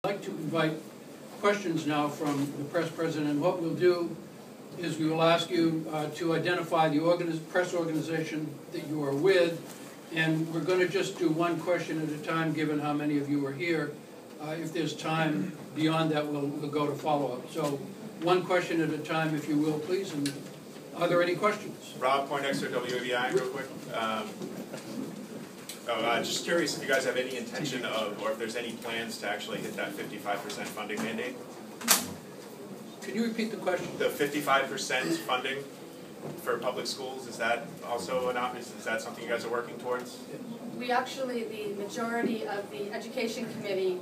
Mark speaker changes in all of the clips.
Speaker 1: I'd like to invite questions now from the press president. What we'll do is we will ask you to identify the press organization that you are with, and we're going to just do one question at a time given how many of you are here. If there's time beyond that, we'll go to follow-up. So one question at a time, if you will, please. And are there any questions?
Speaker 2: Rob Poindexter, WABI, real quick. Just curious if you guys have any intention of, or if there's any plans to actually hit that 55% funding mandate?
Speaker 1: Can you repeat the question?
Speaker 2: The 55% funding for public schools, is that also is that something you guys are working towards?
Speaker 3: We actually, the majority of the Education Committee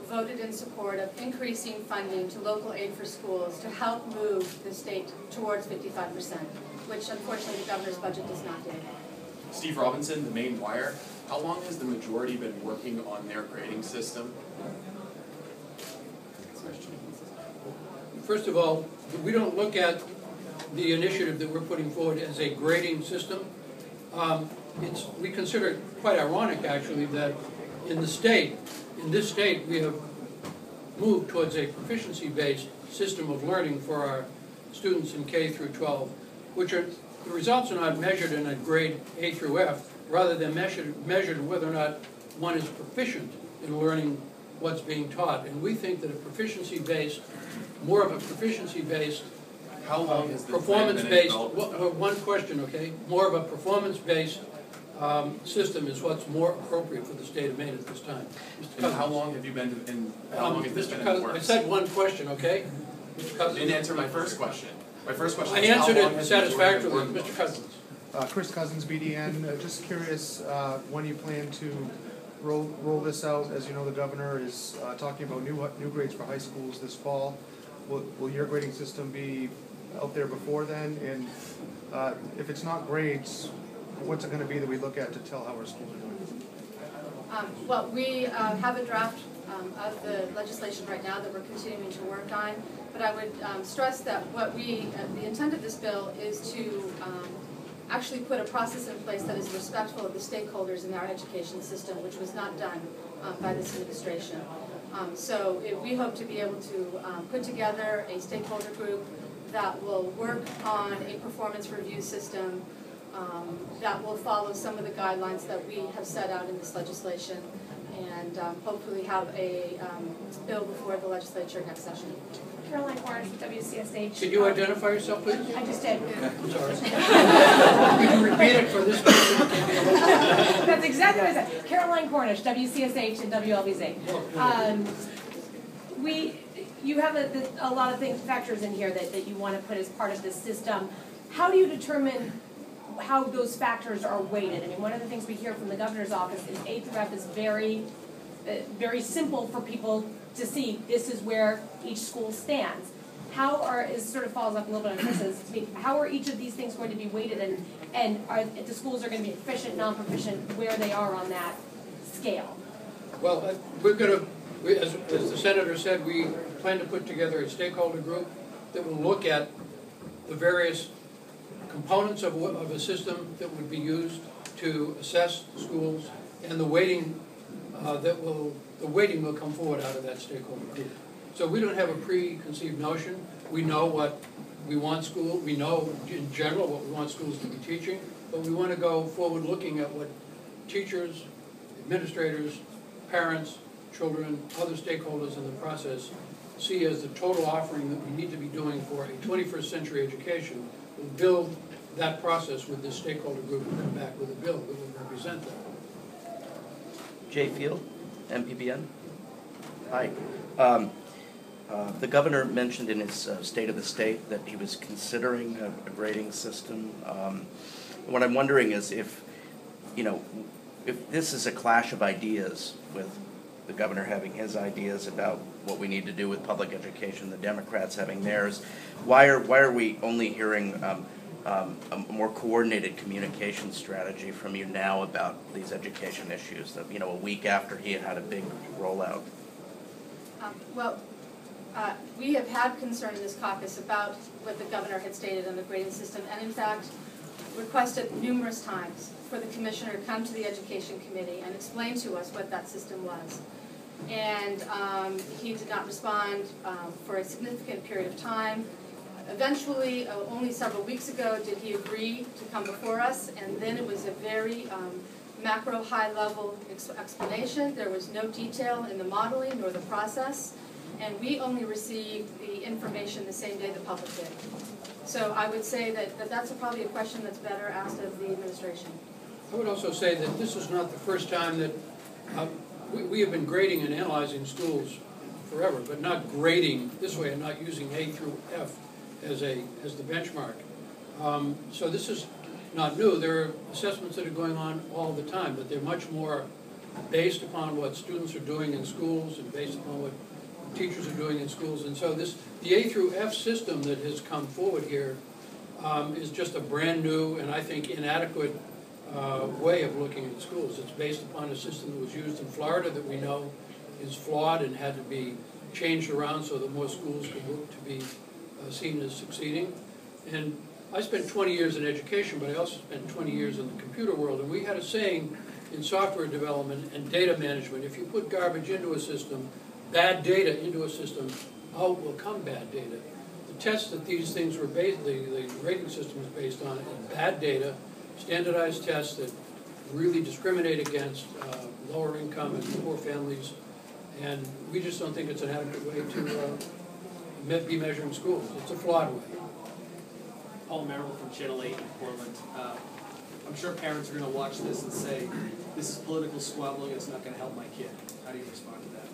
Speaker 3: voted in support of increasing funding to local aid for schools to help move the state towards 55%, which unfortunately the governor's budget does not do.
Speaker 4: Steve Robinson, the Maine Wire. How long has the majority been working on their grading system?
Speaker 1: First of all, we don't look at the initiative that we're putting forward as a grading system. We consider it quite ironic, actually, that in this state, we have moved towards a proficiency-based system of learning for our students in K through 12, the results are not measured in a grade A through F, rather than measured whether or not one is proficient in learning what's being taught. And we think that more of a proficiency-based,
Speaker 4: how long has the
Speaker 1: performance-based, one question, okay? More of a performance-based system is what's more appropriate for the state of Maine at this time.
Speaker 4: And how long have you been in, how long has this been in the works?
Speaker 1: I said one question, okay? Mr. Cousins.
Speaker 4: You didn't answer my first question. My first question
Speaker 1: I
Speaker 4: is
Speaker 1: answered
Speaker 4: how long
Speaker 1: it
Speaker 4: has
Speaker 1: satisfactorily, Mr. Cousins.
Speaker 5: Chris Cousins, BDN. Just curious when you plan to roll this out. As you know, the governor is talking about new grades for high schools this fall. Will your grading system be out there before then? And if it's not grades, what's it going to be that we look at to tell how our schools are doing?
Speaker 3: Well, we have a draft of the legislation right now that we're continuing to work on, but I would stress that the intent of this bill is to actually put a process in place that is respectful of the stakeholders in our education system, which was not done by this administration. So we hope to be able to put together a stakeholder group that will work on a performance review system that will follow some of the guidelines that we have set out in this legislation, and hopefully have a bill before the legislature next session.
Speaker 6: Caroline Cornish with WCSH.
Speaker 1: Could you identify yourself, please?
Speaker 6: I just did.
Speaker 1: I'm sorry. Could you repeat it for this person?
Speaker 6: That's exactly what I said. Caroline Cornish, WCSH and WLBZ. You have a lot of factors in here that you want to put as part of this system. How do you determine how those factors are weighted? I mean, one of the things we hear from the governor's office is A through F is very simple for people to see. This is where each school stands. It sort of follows up a little bit on Chris's. I mean, how are each of these things going to be weighted, and if the schools are going to be proficient, non-proficient, where they are on that scale?
Speaker 1: Well, we're going to, as the senator said, we plan to put together a stakeholder group that will look at the various components of a system that would be used to assess schools, and the weighting will come forward out of that stakeholder group. So we don't have a preconceived notion. We know what we want we know in general what we want schools to be teaching, but we want to go forward looking at what teachers, administrators, parents, children, other stakeholders in the process see as the total offering that we need to be doing for a 21st century education. We'll build that process with this stakeholder group and come back with a bill that will represent that.
Speaker 7: Jay Field, MPBN. Hi. The governor mentioned in his State of the State that he was considering a grading system. What I'm wondering is if this is a clash of ideas, with the governor having his ideas about what we need to do with public education, the Democrats having theirs, why are we only hearing a more coordinated communication strategy from you now about these education issues, that, a week after he had a big rollout?
Speaker 3: We have had concern in this caucus about what the governor had stated on the grading system, and in fact requested numerous times for the commissioner to come to the Education Committee and explain to us what that system was. and he did not respond for a significant period of time. Eventually, only several weeks ago, did he agree to come before us, and then it was a very macro, high-level explanation. There was no detail in the modeling nor the process, and we only received the information the same day the public did. So I would say that that's probably a question that's better asked of the administration.
Speaker 1: I would also say that this is not the first time that we have been grading and analyzing schools forever, but not grading this way and not using A through F as the benchmark. So this is not new. There are assessments that are going on all the time, but they're much more based upon what students are doing in schools and based upon what teachers are doing in schools. And so the A through F system that has come forward here is just a brand new and I think inadequate way of looking at schools. It's based upon a system that was used in Florida that we know is flawed and had to be changed around so that more schools could look to be seen as succeeding. And I spent 20 years in education, but I also spent 20 years in the computer world, and we had a saying in software development and data management: if you put garbage into a system, bad data into a system, out will come bad data. The tests that these things were based, the rating system is based on, is bad data, standardized tests that really discriminate against lower income and poor families, and we just don't think it's an adequate way to be measuring schools. It's a flawed way.
Speaker 8: Paul Merrill from Channel 8 in Portland. I'm sure parents are going to watch this and say, this is political squabbling, it's not going to help my kid. How do you respond to that?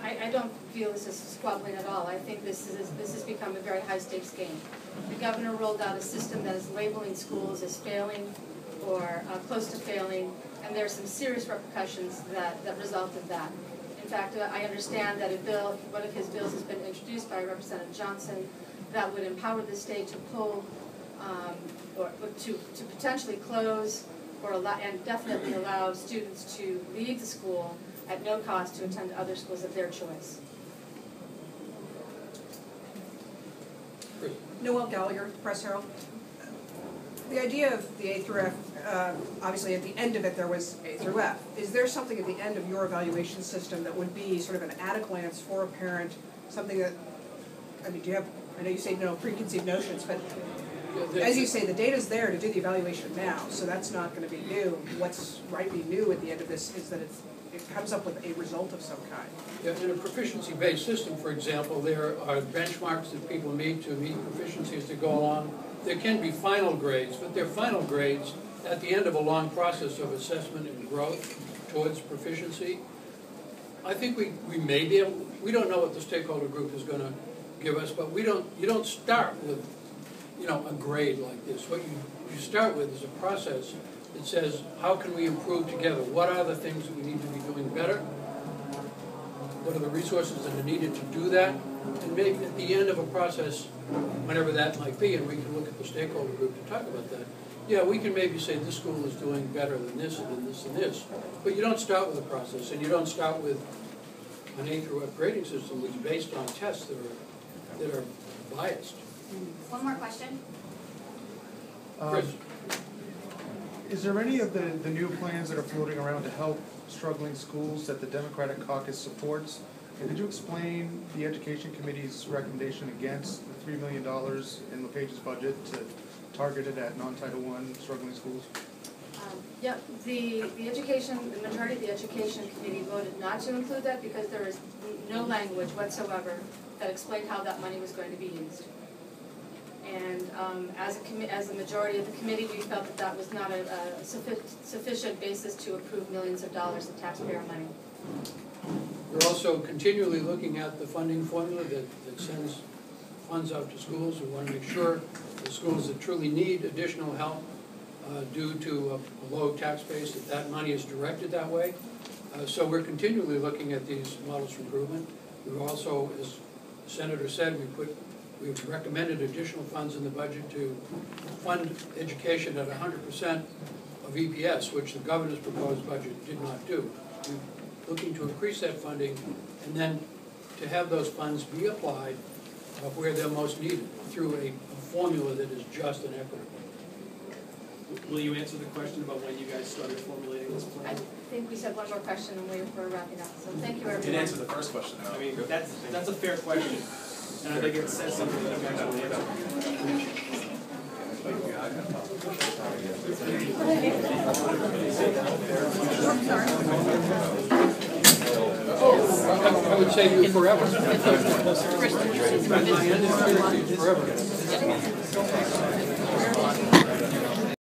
Speaker 3: I don't feel this is squabbling at all. I think this has become a very high-stakes game. The governor rolled out a system that is labeling schools as failing or close to failing, and there are some serious repercussions that result of that. In fact, I understand that one of his bills has been introduced by Representative Johnson that would empower the state to pull or to potentially close or allow, and definitely allow students to leave the school at no cost to attend other schools of their choice.
Speaker 9: Noelle Gallagher, Press Herald. The idea of the A through F, obviously at the end of it there was A through F. Is there something at the end of your evaluation system that would be sort of an at-a-glance for a parent, something that, I mean, do you have, I know you say no preconceived notions, but as you say, the data's there to do the evaluation now, so that's not going to be new. What's rightly new at the end of this is that it comes up with a result of some kind.
Speaker 1: Yeah, in a proficiency-based system, for example, there are benchmarks that people meet to meet proficiency as they go along. There can be final grades, but they're final grades at the end of a long process of assessment and growth towards proficiency. I think we may be able, we don't know what the stakeholder group is going to give us, but you don't start with, a grade like this. What you start with is a process that says, how can we improve together? What are the things that we need to be doing better? What are the resources that are needed to do that? And maybe at the end of a process, whenever that might be, and we can look at the stakeholder group to talk about that, yeah, we can maybe say this school is doing better than this and this and this. But you don't start with a process, and you don't start with an A through F grading system that's based on tests that are biased.
Speaker 10: One more question.
Speaker 1: Chris?
Speaker 5: Is there any of the new plans that are floating around to help struggling schools that the Democratic caucus supports? And did you explain the Education Committee's recommendation against the $3 million in LePage's budget to target it at non-Title I struggling schools?
Speaker 3: Yeah, the majority of the Education Committee voted not to include that because there is no language whatsoever that explained how that money was going to be used. And as a majority of the committee, we felt that was not a sufficient basis to approve millions of dollars of taxpayer money.
Speaker 1: We're also continually looking at the funding formula that sends funds out to schools. We want to make sure the schools that truly need additional help due to a low tax base, that money is directed that way. So we're continually looking at these models for improvement. We've also, as the Senator said, we've recommended additional funds in the budget to fund education at 100% of EPS, which the governor's proposed budget did not do. We're looking to increase that funding and then to have those funds be applied where they're most needed through a formula that is just and equitable.
Speaker 8: Will you answer the question about when you guys started formulating this
Speaker 3: I
Speaker 8: plan?
Speaker 3: think we said one more question and we're wrapping up, so thank you everyone.
Speaker 4: Didn't answer the first question though.
Speaker 8: I mean, that's a fair question, and I think it says something that you guys will answer.
Speaker 1: I would say you forever. Forever.